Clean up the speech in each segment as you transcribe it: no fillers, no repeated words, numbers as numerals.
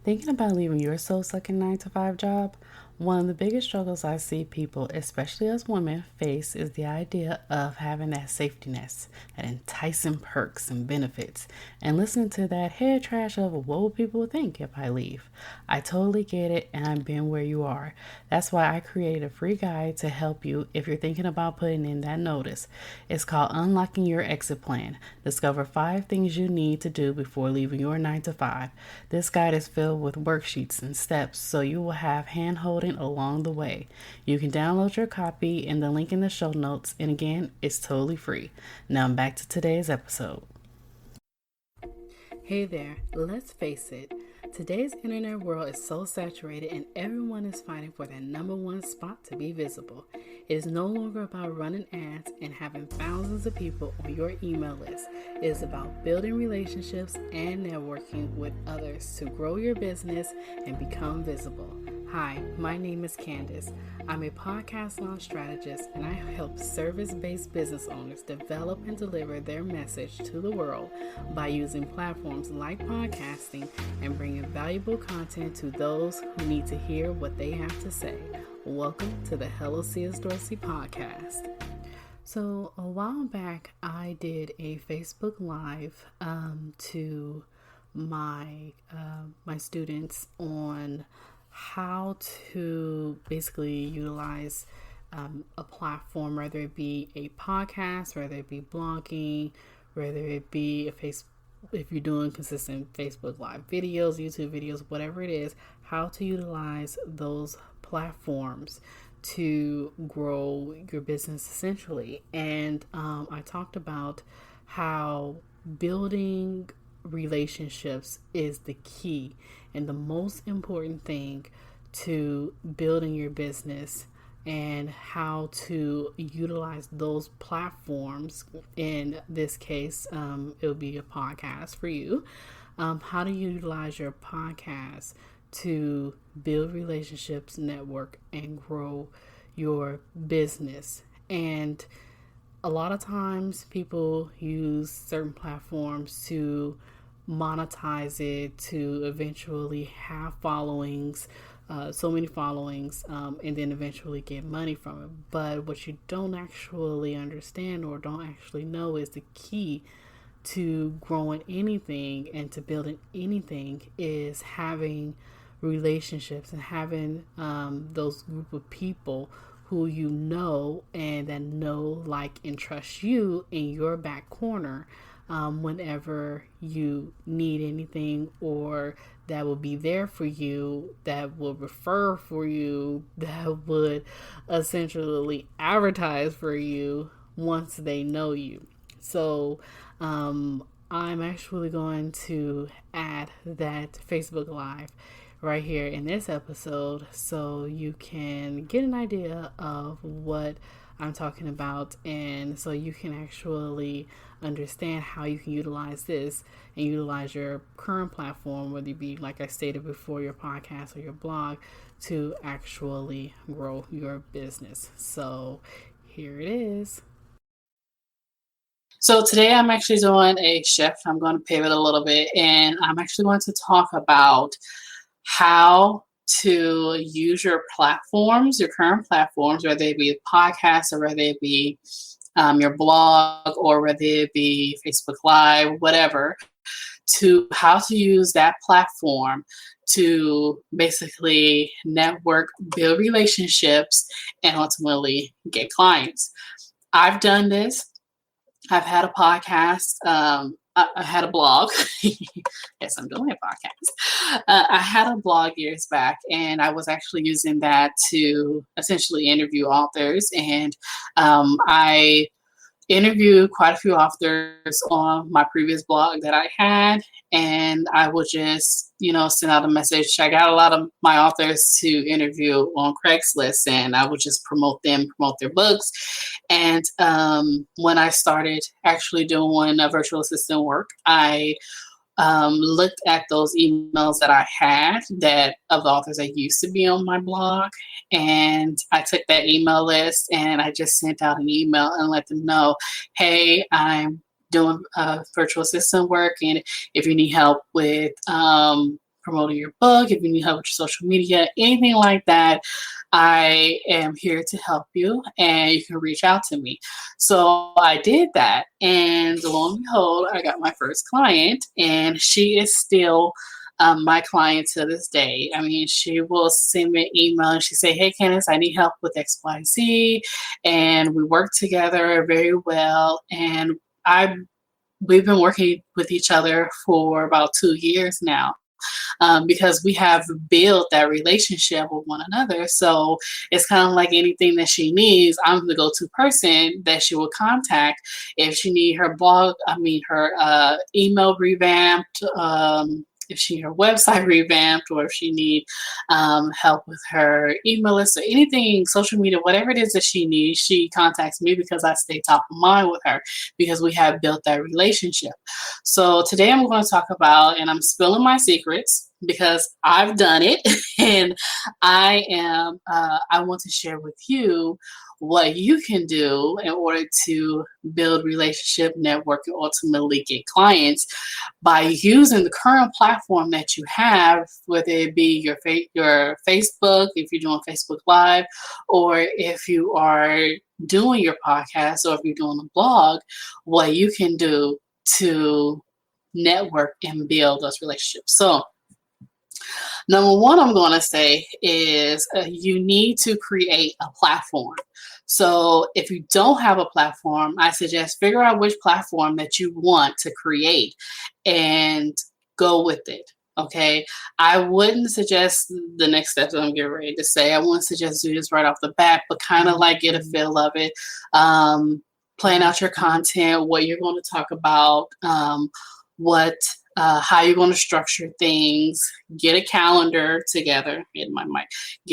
Thinking about leaving your soul sucking 9 to 5 job? One of the biggest struggles I see people, especially as women, face is the idea of having that safety net, that enticing perks and benefits, and listening to that head trash of what will people think if I leave. I totally get it, and I've been where you are. That's why I created a free guide to help you if you're thinking about putting in that notice. It's called Unlocking Your Exit Plan. Discover 5 things you need to do before leaving your 9 to 5. This guide is filled with worksheets and steps so you will have hand holding along the way. You can download your copy in the link in the show notes, and again, it's totally free. Now back to today's episode. Hey there, let's face it. Today's internet world is so saturated and everyone is fighting for that number one spot to be visible. It is no longer about running ads and having thousands of people on your email list. It is about building relationships and networking with others to grow your business and become visible. Hi, my name is Candace. I'm a podcast launch strategist and I help service-based business owners develop and deliver their message to the world by using platforms like podcasting and bringing valuable content to those who need to hear what they have to say. Welcome to the Hello C.S. Dorsey podcast. So a while back, I did a Facebook Live to my students on how to basically utilize a platform, whether it be a podcast, whether it be blogging, whether it be if you're doing consistent Facebook Live videos, YouTube videos, whatever it is, how to utilize those platforms to grow your business essentially. And I talked about how building relationships is the key and the most important thing to building your business, and how to utilize those platforms. In this case, it'll be a podcast for you. How to utilize your podcast to build relationships, network, and grow your business. And a lot of times people use certain platforms to monetize it, to eventually have followings, so many followings, and then eventually get money from it. But what you don't actually understand or don't actually know is the key to growing anything and to building anything is having relationships and having those group of people who you know and that know, like, and trust you in your back corner whenever you need anything, or that will be there for you, that will refer for you, that would essentially advertise for you once they know you. So I'm actually going to add that Facebook Live right here in this episode so you can get an idea of what I'm talking about, and so you can actually understand how you can utilize this and utilize your current platform, whether it be, like I stated before, your podcast or your blog, to actually grow your business. So here it is. So today I'm actually doing a shift. I'm going to pivot a little bit, and I'm actually going to talk about how to use your platforms, your current platforms, whether it be a podcast or whether it be your blog or whether it be Facebook Live, whatever, to how to use that platform to basically network, build relationships, and ultimately get clients. I've done this. I've had a podcast. I had a blog. Yes, I'm doing a podcast. I had a blog years back, and I was actually using that to essentially interview authors. And I interviewed quite a few authors on my previous blog that I had, and I would just, send out a message. I got a lot of my authors to interview on Craigslist, and I would just promote their books. And when I started actually doing virtual assistant work, I looked at those emails that I had that of the authors that used to be on my blog, and I took that email list and I just sent out an email and let them know, hey, I'm doing virtual assistant work, and if you need help with promoting your book, if you need help with your social media, anything like that, I am here to help you, and you can reach out to me. So I did that, and lo and behold, I got my first client, and she is still my client to this day. I mean, she will send me an email and she say, "Hey, Candace, I need help with XYZ," and we work together very well. And we've been working with each other for about 2 years now. Because we have built that relationship with one another. So it's kind of like anything that she needs, I'm the go-to person that she will contact if she need her her email revamped, if she need her website revamped, or if she need help with her email list or anything, social media, whatever it is that she needs, she contacts me because I stay top of mind with her because we have built that relationship. So today I'm going to talk about, and I'm spilling my secrets because I've done it, and I want to share with you what you can do in order to build relationship, network, and ultimately get clients by using the current platform that you have, whether it be your Facebook, if you're doing Facebook Live, or if you are doing your podcast, or if you're doing a blog, what you can do to network and build those relationships. So number one, I'm going to say is you need to create a platform. So if you don't have a platform, I suggest figure out which platform that you want to create and go with it. Okay. I wouldn't suggest the next steps that I'm getting ready to say. I wouldn't suggest do this right off the bat, but kind of like get a feel of it. Plan out your content, what you're going to talk about, how you're going to structure things, get a calendar together, get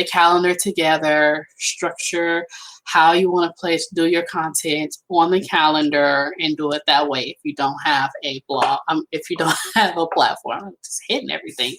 a calendar together, structure how you want to do your content on the calendar, and do it that way. If you don't have a blog, if you don't have a platform, I'm just hitting everything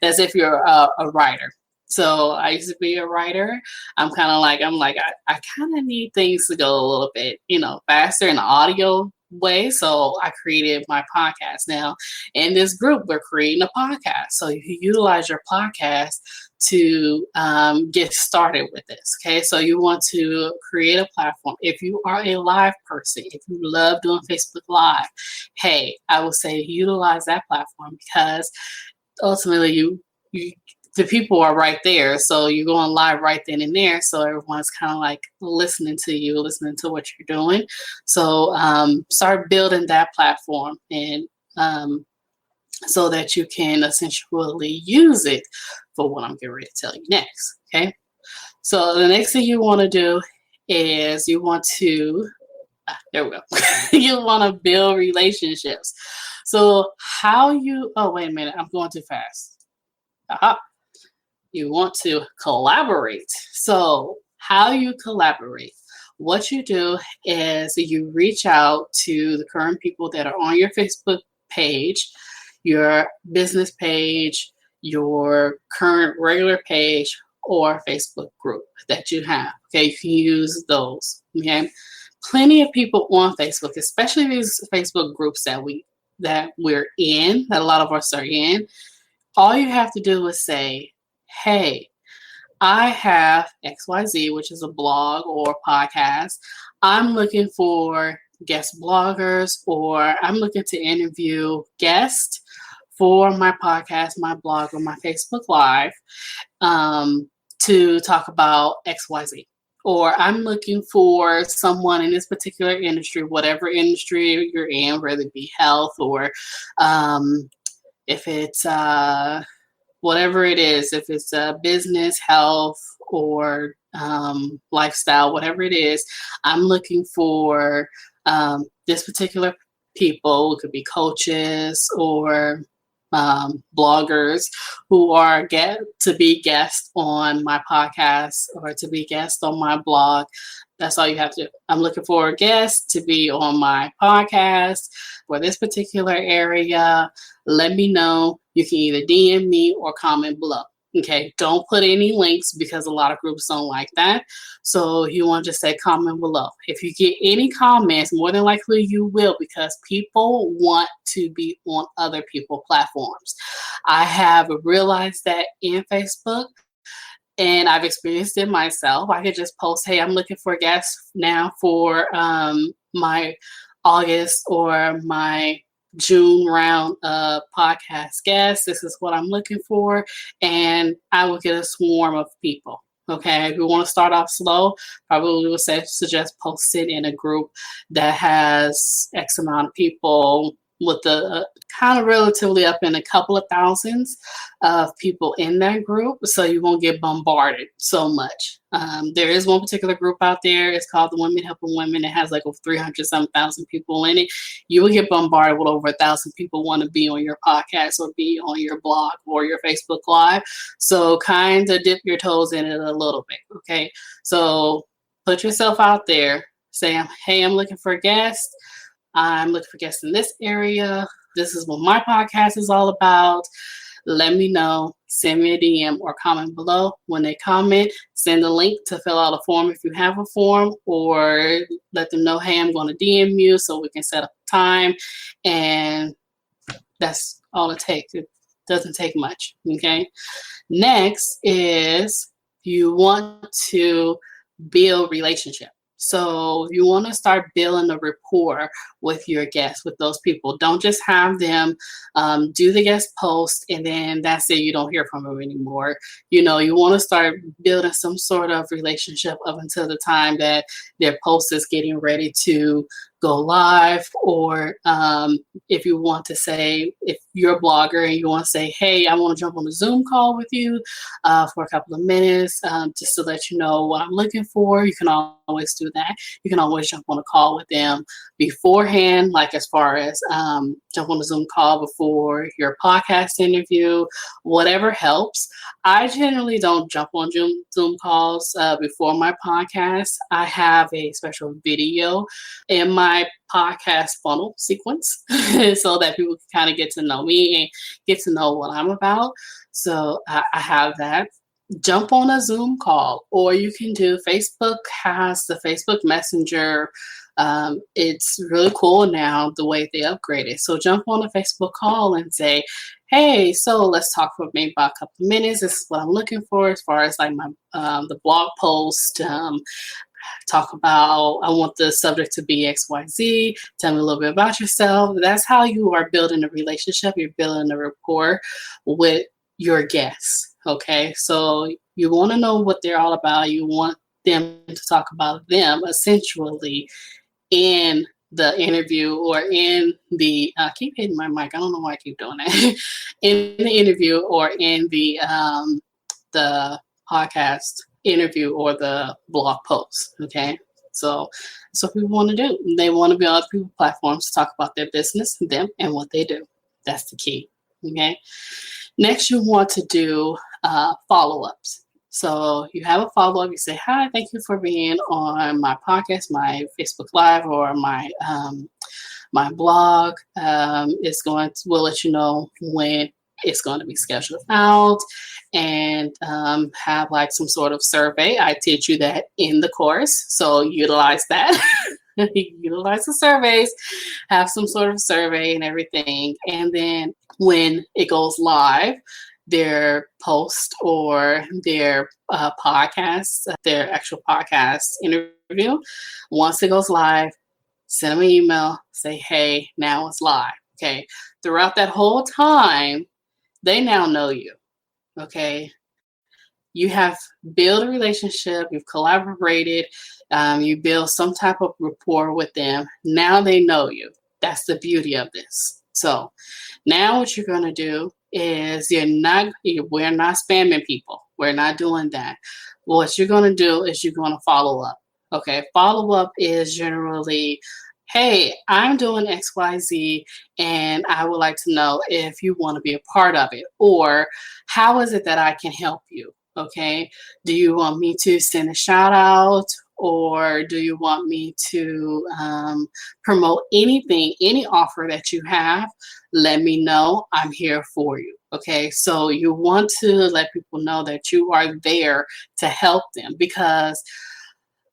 as if you're a writer. So I used to be a writer. I kind of need things to go a little bit, faster in the audio way. So I created my podcast. Now in this group, we're creating a podcast. So you can utilize your podcast to get started with this. Okay. So you want to create a platform. If you are a live person, if you love doing Facebook Live, hey, I would say utilize that platform because ultimately the people are right there. So you're going live right then and there. So everyone's kind of like listening to you, listening to what you're doing. So start building that platform, and so that you can essentially use it for what I'm getting ready to tell you next. Okay. So the next thing you want to do is you want to build relationships. So wait a minute, I'm going too fast. You want to collaborate. So how you collaborate? What you do is you reach out to the current people that are on your Facebook page, your business page, your current regular page, or Facebook group that you have. Okay, you can use those. Okay, plenty of people on Facebook, especially these Facebook groups that we're in, that a lot of us are in. All you have to do is say, "Hey, I have XYZ," which is a blog or podcast. I'm looking for guest bloggers, or I'm looking to interview guests for my podcast, my blog, or my Facebook Live to talk about XYZ. Or I'm looking for someone in this particular industry, whatever industry you're in, whether it be health or if it's whatever it is, if it's business, health, or lifestyle, whatever it is, I'm looking for this particular people. It could be coaches or bloggers who are to be guests on my podcast or to be guests on my blog. That's all you have to do. I'm looking for a guest to be on my podcast for this particular area. Let me know. You can either DM me or comment below. Okay, don't put any links because a lot of groups don't like that. So you want to just say comment below. If you get any comments, more than likely you will, because people want to be on other people's platforms. I have realized that in Facebook, and I've experienced it myself. I could just post, hey, I'm looking for guests now for my August or my June round of podcast guests. This is what I'm looking for. And I will get a swarm of people. Okay, if you want to start off slow, probably would suggest posting in a group that has X amount of people with the kind of relatively up in a couple of thousands of people in that group, so you won't get bombarded so much. There is one particular group out there. It's called the Women Helping Women. It has like over 300 some thousand people in it. You will get bombarded with over 1,000 people want to be on your podcast or be on your blog or your Facebook Live. So kind of dip your toes in it a little bit. Okay, so put yourself out there. Say, hey, I'm looking for a guest. I'm looking for guests in this area. This is what my podcast is all about. Let me know. Send me a DM or comment below. When they comment, send a link to fill out a form if you have a form, or let them know, hey, I'm going to DM you so we can set up a time. And that's all it takes. It doesn't take much. Okay. Next is you want to build relationship. So you want to start building a rapport with your guests, with those people. Don't just have them do the guest post and then that's it. You don't hear from them anymore. You want to start building some sort of relationship up until the time that their post is getting ready to go live. Or if you want to say, if you're a blogger and you want to say, hey, I want to jump on a Zoom call with you for a couple of minutes just to let you know what I'm looking for, you can always do that. You can always jump on a call with them beforehand, like as far as jump on a Zoom call before your podcast interview, whatever helps. I generally don't jump on Zoom calls before my podcast. I have a special video in my podcast funnel sequence so that people can kind of get to know me and get to know what I'm about. So I have that. Jump on a Zoom call, or you can do Facebook has the Facebook Messenger. It's really cool now the way they upgraded. So jump on a Facebook call and say, hey, so let's talk for maybe about a couple of minutes. This is what I'm looking for as far as like my the blog post. Talk about, I want the subject to be XYZ. Tell me a little bit about yourself. That's how you are building a relationship. You're building a rapport with your guests. Okay, so you want to know what they're all about. You want them to talk about them essentially in the interview or in the I keep hitting my mic. I don't know why I keep doing that. In the interview or in the podcast interview or the blog post. Okay, so that's what people want to do. They want to be on other people's platforms to talk about their business, them, and what they do. That's the key. Okay. Next, you want to do follow-ups. So you have a follow-up. You say, hi, thank you for being on my podcast, my Facebook Live, or my my blog. We'll let you know when it's going to be scheduled out, and have like some sort of survey. I teach you that in the course, so utilize that. Utilize the surveys, have some sort of survey and everything. And then when it goes live, their post or their podcast, their actual podcast interview, once it goes live, send them an email, say, hey, now it's live. Okay. Throughout that whole time, they now know you. Okay. You have built a relationship, you've collaborated, you build some type of rapport with them. Now they know you. That's the beauty of this. So now what you're going to do is we're not spamming people. We're not doing that. What you're going to do is you're going to follow up. Okay. Follow up is generally, hey, I'm doing XYZ and I would like to know if you want to be a part of it, or how is it that I can help you? Okay. Do you want me to send a shout out, or do you want me to promote anything, any offer that you have? Let me know. I'm here for you. Okay, so you want to let people know that you are there to help them, because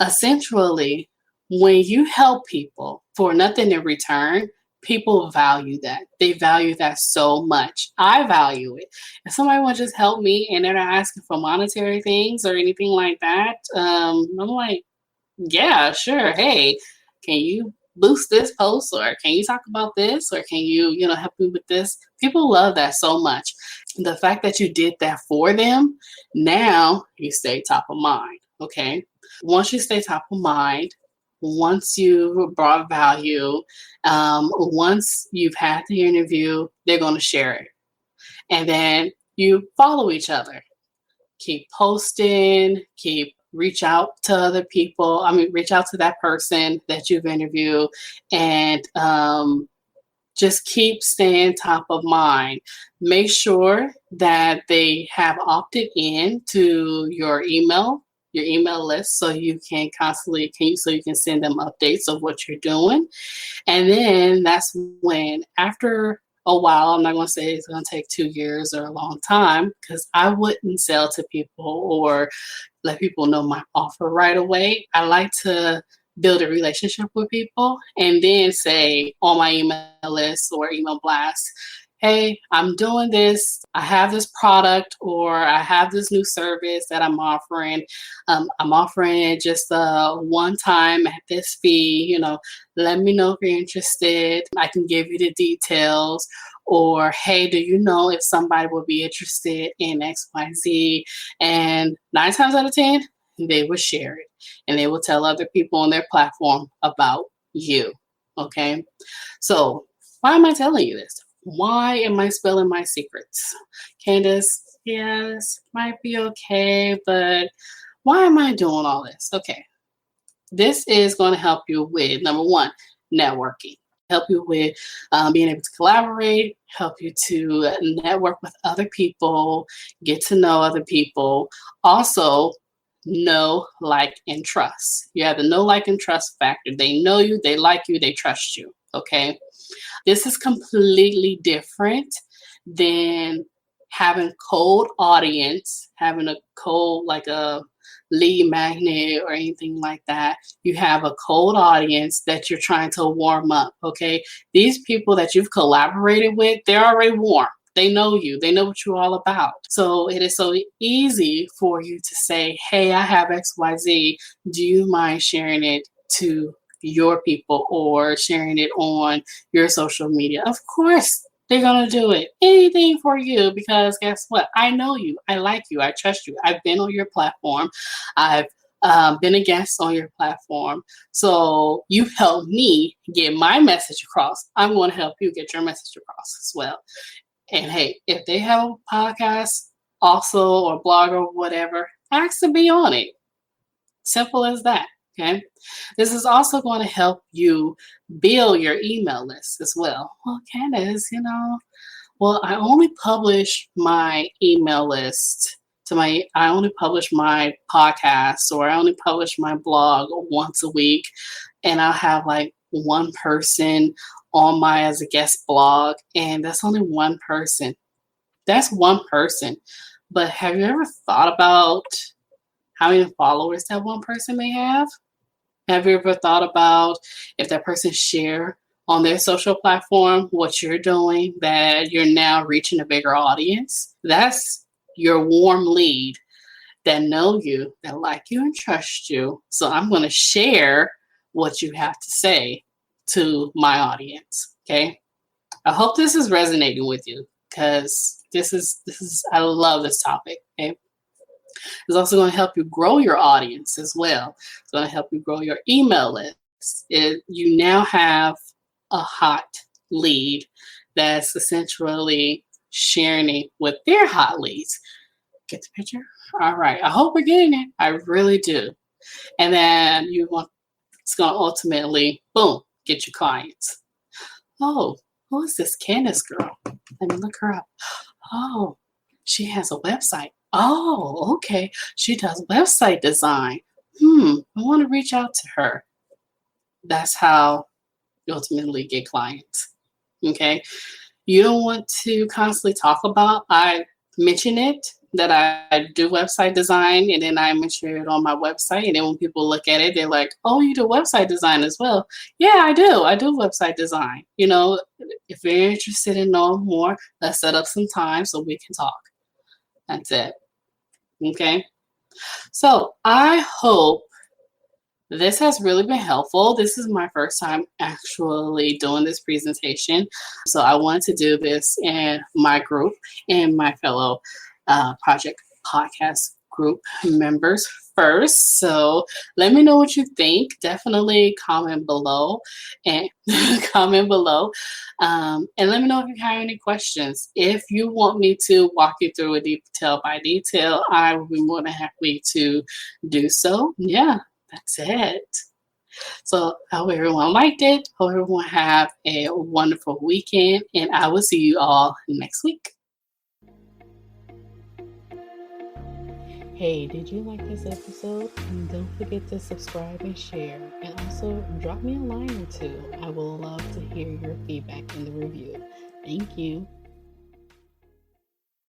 essentially, when you help people for nothing in return, people value that. They value that so much. I value it. If somebody wants to just help me and they're not asking for monetary things or anything like that, I'm like, yeah, sure. Hey, can you boost this post, or can you talk about this, or can you help me with this? People love that so much. The fact that you did that for them, now you stay top of mind. Okay. Once you stay top of mind, once you brought value, once you've had the interview, they're going to share it. And then you follow each other. Keep posting, reach out to other people. Reach out to that person that you've interviewed, and just keep staying top of mind. Make sure that they have opted in to your email list, so you can send them updates of what you're doing. And then that's when, after a while, I'm not going to say it's going to take 2 years or a long time, because I wouldn't sell to people or let people know my offer right away. I like to build a relationship with people and then say on my email list or email blast, hey, I'm doing this. I have this product, or I have this new service that I'm offering. I'm offering it just one time at this fee. Let me know if you're interested. I can give you the details. Or, hey, do you know if somebody would be interested in XYZ? And 9 times out of 10, they will share it, and they will tell other people on their platform about you. Okay. So why am I telling you this? Why am I spilling my secrets? Candace, yes, might be okay, but why am I doing all this? Okay. This is going to help you with, number one, networking. Help you with being able to collaborate, help you to network with other people, get to know other people. Also, know, like, and trust. You have the know, like, and trust factor. They know you, they like you, they trust you. Okay. This is completely different than having cold audience, having a cold, like a lead magnet or anything like that. You have a cold audience that you're trying to warm up. Okay. These people that you've collaborated with, they're already warm. They know you. They know what you're all about. So it is so easy for you to say, hey, I have XYZ. Do you mind sharing it to your people or sharing it on your social media? Of course, they're going to do it. Anything for you, because guess what? I know you. I like you. I trust you. I've been on your platform. I've been a guest on your platform. So you've helped me get my message across. I'm going to help you get your message across as well. And hey, if they have a podcast also, or blog or whatever, ask to be on it. Simple as that. Okay. This is also going to help you build your email list as well. Well, Candace, I only publish my email list I only publish my podcast, or I only publish my blog once a week, and I'll have like one person on my as a guest blog, and that's only one person. That's one person. But have you ever thought about how many followers that one person may have? Have you ever thought about if that person share on their social platform what you're doing, that you're now reaching a bigger audience? That's your warm lead that know you, that like you and trust you. So I'm going to share what you have to say to my audience. Okay. I hope this is resonating with you, because this is I love this topic. Okay. It's also going to help you grow your audience as well. It's going to help you grow your email list. You now have a hot lead that's essentially sharing it with their hot leads. Get the picture? All right. I hope we're getting it. I really do. And then it's going to ultimately, boom, get you clients. Oh, who is this Candace girl? Let me look her up. Oh, she has a website. Oh, okay. She does website design. I want to reach out to her. That's how you ultimately get clients. Okay. You don't want to constantly talk about, I mention it that I do website design, and then I mention it on my website. And then when people look at it, they're like, oh, you do website design as well. Yeah, I do. I do website design. If you're interested in knowing more, let's set up some time so we can talk. That's it. Okay. So I hope this has really been helpful. This is my first time actually doing this presentation. So I wanted to do this in my group and my fellow project podcast group members first. So let me know what you think. Definitely comment below and comment below. And let me know if you have any questions. If you want me to walk you through a detail by detail, I will be more than happy to do so. Yeah. That's it. So I hope everyone liked it. Hope everyone have a wonderful weekend, and I will see you all next week. Hey, did you like this episode? And don't forget to subscribe and share. And also drop me a line or two. I will love to hear your feedback in the review. Thank you.